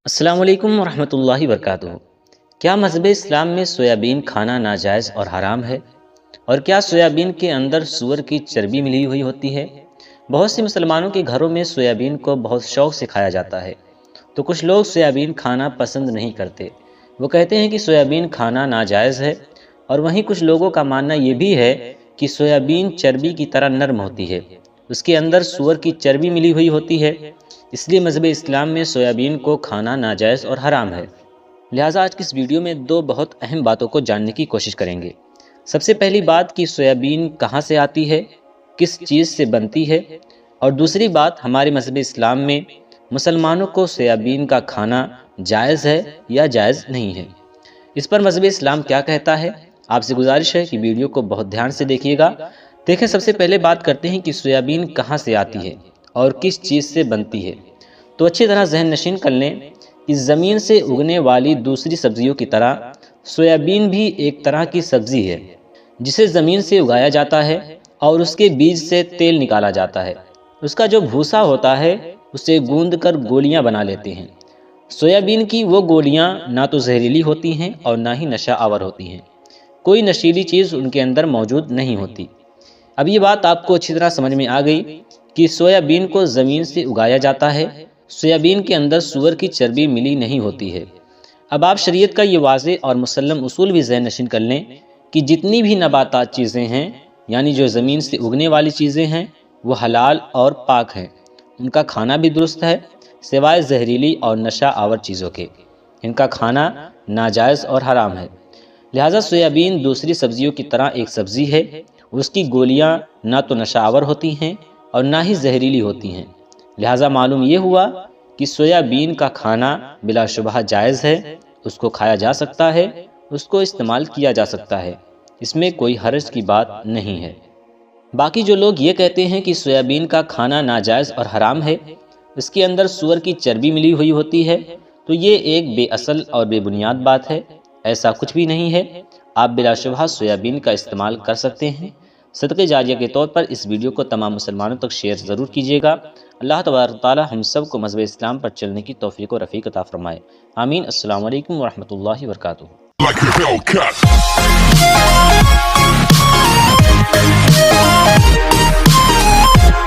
السلام علیکم ورحمۃ اللہ وبرکاتہ۔ کیا مذہب اسلام میں سویابین کھانا ناجائز اور حرام ہے؟ اور کیا سویابین کے اندر سور کی چربی ملی ہوئی ہوتی ہے؟ بہت سے مسلمانوں کے گھروں میں سویابین کو بہت شوق سے کھایا جاتا ہے، تو کچھ لوگ سویابین کھانا پسند نہیں کرتے۔ وہ کہتے ہیں کہ سویابین کھانا ناجائز ہے، اور وہیں کچھ لوگوں کا ماننا یہ بھی ہے کہ سویابین چربی کی طرح نرم ہوتی ہے، اس کے اندر سور کی چربی ملی ہوئی ہوتی ہے، اس لیے مذہب اسلام میں سویابین کو کھانا ناجائز اور حرام ہے۔ لہٰذا آج کی اس ویڈیو میں دو بہت اہم باتوں کو جاننے کی کوشش کریں گے۔ سب سے پہلی بات کہ سویابین کہاں سے آتی ہے، کس چیز سے بنتی ہے، اور دوسری بات ہمارے مذہب اسلام میں مسلمانوں کو سویابین کا کھانا جائز ہے یا جائز نہیں ہے۔ اس پر مذہب اسلام کیا کہتا ہے؟ آپ سے گزارش ہے کہ ویڈیو کو بہت دھیان سے دیکھیے گا۔ دیکھیں، سب سے پہلے بات کرتے ہیں کہ سویابین کہاں سے آتی ہے اور کس چیز سے بنتی ہے۔ تو اچھی طرح ذہن نشین کر لیں کہ زمین سے اگنے والی دوسری سبزیوں کی طرح سویابین بھی ایک طرح کی سبزی ہے، جسے زمین سے اگایا جاتا ہے اور اس کے بیج سے تیل نکالا جاتا ہے۔ اس کا جو بھوسا ہوتا ہے اسے گوندھ کر گولیاں بنا لیتے ہیں۔ سویابین کی وہ گولیاں نہ تو زہریلی ہوتی ہیں اور نہ ہی نشہ آور ہوتی ہیں، کوئی نشیلی چیز ان کے اندر موجود نہیں ہوتی۔ اب یہ بات آپ کو اچھی طرح سمجھ میں آ گئی کہ سویابین کو زمین سے اگایا جاتا ہے، سویابین کے اندر سور کی چربی ملی نہیں ہوتی ہے۔ اب آپ شریعت کا یہ واضح اور مسلم اصول بھی ذہن نشین کر لیں کہ جتنی بھی نباتات چیزیں ہیں، یعنی جو زمین سے اگنے والی چیزیں ہیں، وہ حلال اور پاک ہیں، ان کا کھانا بھی درست ہے، سوائے زہریلی اور نشہ آور چیزوں کے، ان کا کھانا ناجائز اور حرام ہے۔ لہٰذا سویابین دوسری سبزیوں کی طرح ایک سبزی ہے، اس کی گولیاں نہ تو نشہ آور ہوتی ہیں اور نہ ہی زہریلی ہوتی ہیں۔ لہٰذا معلوم یہ ہوا کہ سویابین کا کھانا بلا شبہ جائز ہے، اس کو کھایا جا سکتا ہے، اس کو استعمال کیا جا سکتا ہے، اس میں کوئی حرج کی بات نہیں ہے۔ باقی جو لوگ یہ کہتے ہیں کہ سویابین کا کھانا ناجائز اور حرام ہے، اس کے اندر سور کی چربی ملی ہوئی ہوتی ہے، تو یہ ایک بے اصل اور بے بنیاد بات ہے۔ ایسا کچھ بھی نہیں ہے، آپ بلا شبہ سویابین کا استعمال کر سکتے ہیں۔ صدقہ جاریہ کے طور پر اس ویڈیو کو تمام مسلمانوں تک شیئر ضرور کیجیے گا۔ اللہ تبارک تعالی ہم سب کو مذہب اسلام پر چلنے کی توفیق و رفیق عطا فرمائے، آمین۔ السلام علیکم ورحمۃ اللہ وبرکاتہ۔ Like a Hellcat.